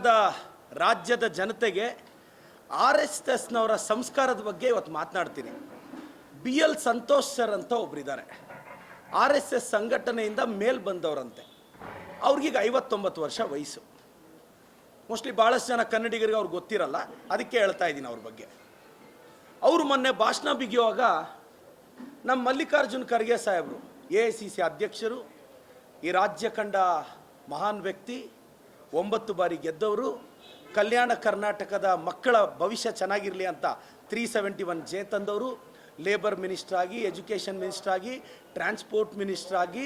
ಕರ್ನಾಟಕದ ರಾಜ್ಯದ ಜನತೆಗೆ RSSನವರ ಸಂಸ್ಕಾರದ ಬಗ್ಗೆ ಇವತ್ತು ಮಾತನಾಡ್ತೀನಿ. BL ಸಂತೋಷ್ ಸರ್ ಅಂತ ಒಬ್ಬರಿದ್ದಾರೆ. RSS ಸಂಘಟನೆಯಿಂದ ಮೇಲ್ ಬಂದವರಂತೆ. ಅವ್ರಿಗೀಗ 59 ವರ್ಷ ವಯಸ್ಸು. ಮೋಸ್ಟ್ಲಿ ಭಾಳಷ್ಟು ಜನ ಕನ್ನಡಿಗರಿಗೆ ಅವ್ರಿಗೆ ಗೊತ್ತಿರಲ್ಲ, ಅದಕ್ಕೆ ಹೇಳ್ತಾ ಇದ್ದೀನಿ ಅವ್ರ ಬಗ್ಗೆ. ಅವರು ಮೊನ್ನೆ ಭಾಷಣ ಬಿಗಿಯುವಾಗ ನಮ್ಮ ಮಲ್ಲಿಕಾರ್ಜುನ್ ಖರ್ಗೆ ಸಾಹೇಬರು, AICC ಅಧ್ಯಕ್ಷರು, ಈ ರಾಜ್ಯ ಕಂಡ ಮಹಾನ್ ವ್ಯಕ್ತಿ, 9 ಬಾರಿ ಗೆದ್ದವರು, ಕಲ್ಯಾಣ ಕರ್ನಾಟಕದ ಮಕ್ಕಳ ಭವಿಷ್ಯ ಚೆನ್ನಾಗಿರಲಿ ಅಂತ 371 ತಂದವರು, ಲೇಬರ್ ಮಿನಿಸ್ಟರ್ ಆಗಿ, ಎಜುಕೇಷನ್ ಮಿನಿಸ್ಟರ್ ಆಗಿ, ಟ್ರಾನ್ಸ್ಪೋರ್ಟ್ ಮಿನಿಸ್ಟರ್ ಆಗಿ,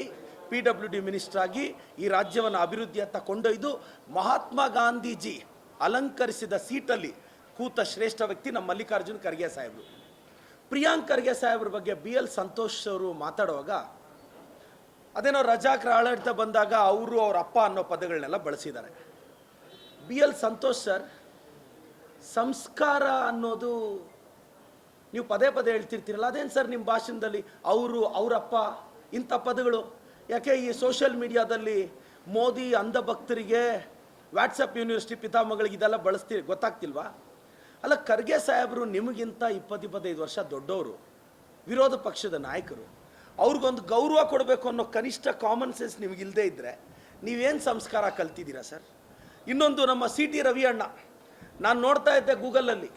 PWD ಮಿನಿಸ್ಟರ್ ಆಗಿ ಈ ರಾಜ್ಯವನ್ನು ಅಭಿವೃದ್ಧಿಯತ್ತ ಕೊಂಡೊಯ್ದು ಮಹಾತ್ಮ ಗಾಂಧೀಜಿ ಅಲಂಕರಿಸಿದ ಸೀಟಲ್ಲಿ ಕೂತ ಶ್ರೇಷ್ಠ ವ್ಯಕ್ತಿ ನಮ್ಮ ಮಲ್ಲಿಕಾರ್ಜುನ್ ಖರ್ಗೆ ಸಾಹೇಬರು. ಪ್ರಿಯಾಂಕ್ ಖರ್ಗೆ ಸಾಹೇಬ್ರ ಬಗ್ಗೆ BL ಸಂತೋಷ್ ಅವರು ಮಾತಾಡುವಾಗ ಅದೇನೋ ರಜಾಕರ ಆಡಳಿತ ಬಂದಾಗ ಅವರು ಅವ್ರ ಅಪ್ಪ ಅನ್ನೋ ಪದಗಳನ್ನೆಲ್ಲ ಬಳಸಿದ್ದಾರೆ. BL ಸಂತೋಷ್ ಸರ್, ಸಂಸ್ಕಾರ ಅನ್ನೋದು ನೀವು ಪದೇ ಪದೇ ಹೇಳ್ತಿರ್ತೀರಲ್ಲ, ಅದೇನು ಸರ್ ನಿಮ್ಮ ಭಾಷಣದಲ್ಲಿ ಅವರು, ಅವರಪ್ಪ, ಇಂಥ ಪದಗಳು ಯಾಕೆ ಈ ಸೋಷಿಯಲ್ ಮೀಡಿಯಾದಲ್ಲಿ ಮೋದಿ ಅಂಧಭಕ್ತರಿಗೆ, ವಾಟ್ಸಪ್ ಯೂನಿವರ್ಸಿಟಿ ಪಿತಾಮಗಳಿಗೆ ಇದೆಲ್ಲ ಬಳಸ್ತೀರಿ, ಗೊತ್ತಾಗ್ತಿಲ್ವಾ? ಅಲ್ಲ, ಖರ್ಗೆ ಸಾಹೇಬರು ನಿಮಗಿಂತ 20-25 ವರ್ಷ ದೊಡ್ಡವರು, ವಿರೋಧ ಪಕ್ಷದ ನಾಯಕರು. ಅವ್ರಿಗೊಂದು ಗೌರವ ಕೊಡಬೇಕು ಅನ್ನೋ ಕನಿಷ್ಠ ಕಾಮನ್ ಸೆನ್ಸ್ ನಿಮಗಿಲ್ಲದೆ ಇದ್ದರೆ ನೀವೇನು ಸಂಸ್ಕಾರ ಕಲ್ತಿದ್ದೀರಾ ಸರ್? ಇನ್ನೊಂದು, ನಮ್ಮ CT ರವಿ ಅಣ್ಣ, ನಾನು ನೋಡ್ತಾ ಇದ್ದೆ ಗೂಗಲಲ್ಲಿ,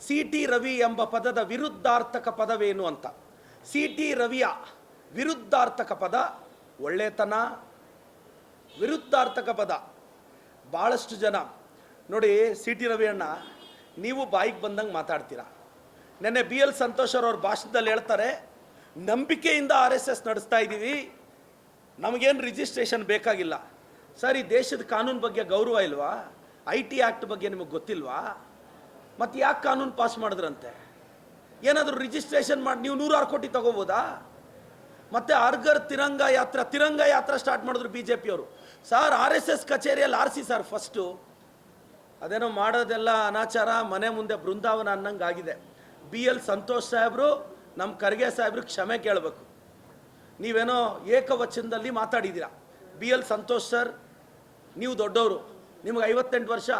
CT ರವಿ ಎಂಬ ಪದದ ವಿರುದ್ಧಾರ್ಥಕ ಪದವೇನು ಅಂತ. CT ರವಿಯ ವಿರುದ್ಧಾರ್ಥಕ ಪದ ಒಳ್ಳೆತನ, ವಿರುದ್ಧಾರ್ಥಕ ಪದ. ಭಾಳಷ್ಟು ಜನ ನೋಡಿ, CT ರವಿ ಅಣ್ಣ, ನೀವು ಬಾಯಿಗೆ ಬಂದಂಗೆ ಮಾತಾಡ್ತೀರಾ. ನೆನ್ನೆ BL ಸಂತೋಷ್ ಅವ್ರ ಭಾಷಣದಲ್ಲಿ ಹೇಳ್ತಾರೆ, ನಂಬಿಕೆಯಿಂದ RSS ನಡೆಸ್ತಾ ಇದ್ದೀವಿ, ನಮಗೇನು ರಿಜಿಸ್ಟ್ರೇಷನ್ ಬೇಕಾಗಿಲ್ಲ. ಸರ್, ಈ ದೇಶದ ಕಾನೂನು ಬಗ್ಗೆ ಗೌರವ ಇಲ್ವಾ? IT ಆ್ಯಕ್ಟ್ ಬಗ್ಗೆ ನಿಮಗೆ ಗೊತ್ತಿಲ್ವಾ? ಮತ್ತು ಯಾಕೆ ಕಾನೂನು ಪಾಸ್ ಮಾಡಿದ್ರಂತೆ? ಏನಾದರೂ ರಿಜಿಸ್ಟ್ರೇಷನ್ ಮಾಡಿ ನೀವು 106 ಕೋಟಿ ತಗೋಬೋದಾ? ಮತ್ತು ಹರ್ಘರ್ ತಿರಂಗ ಯಾತ್ರಾ ಸ್ಟಾರ್ಟ್ ಮಾಡಿದ್ರು BJP ಅವರು. ಸರ್, RSS ಕಚೇರಿಯಲ್ಲಿ ಆರಿಸಿ ಸರ್ ಫಸ್ಟು. ಅದೇನೋ ಮಾಡೋದೆಲ್ಲ ಅನಾಚಾರ, ಮನೆ ಮುಂದೆ ಬೃಂದಾವನ ಅನ್ನಂಗೆ ಆಗಿದೆ. BL ಸಂತೋಷ್ ಸಾಹೇಬರು ನಮ್ಮ ಖರ್ಗೆ ಸಾಹೇಬ್ರಿಗೆ ಕ್ಷಮೆ ಕೇಳಬೇಕು. ನೀವೇನೋ ಏಕವಚನದಲ್ಲಿ ಮಾತಾಡಿದ್ದೀರಾ. BL ಸಂತೋಷ್ ಸರ್, ನೀವು ದೊಡ್ಡವರು, ನಿಮಗೆ 58 ವರ್ಷ.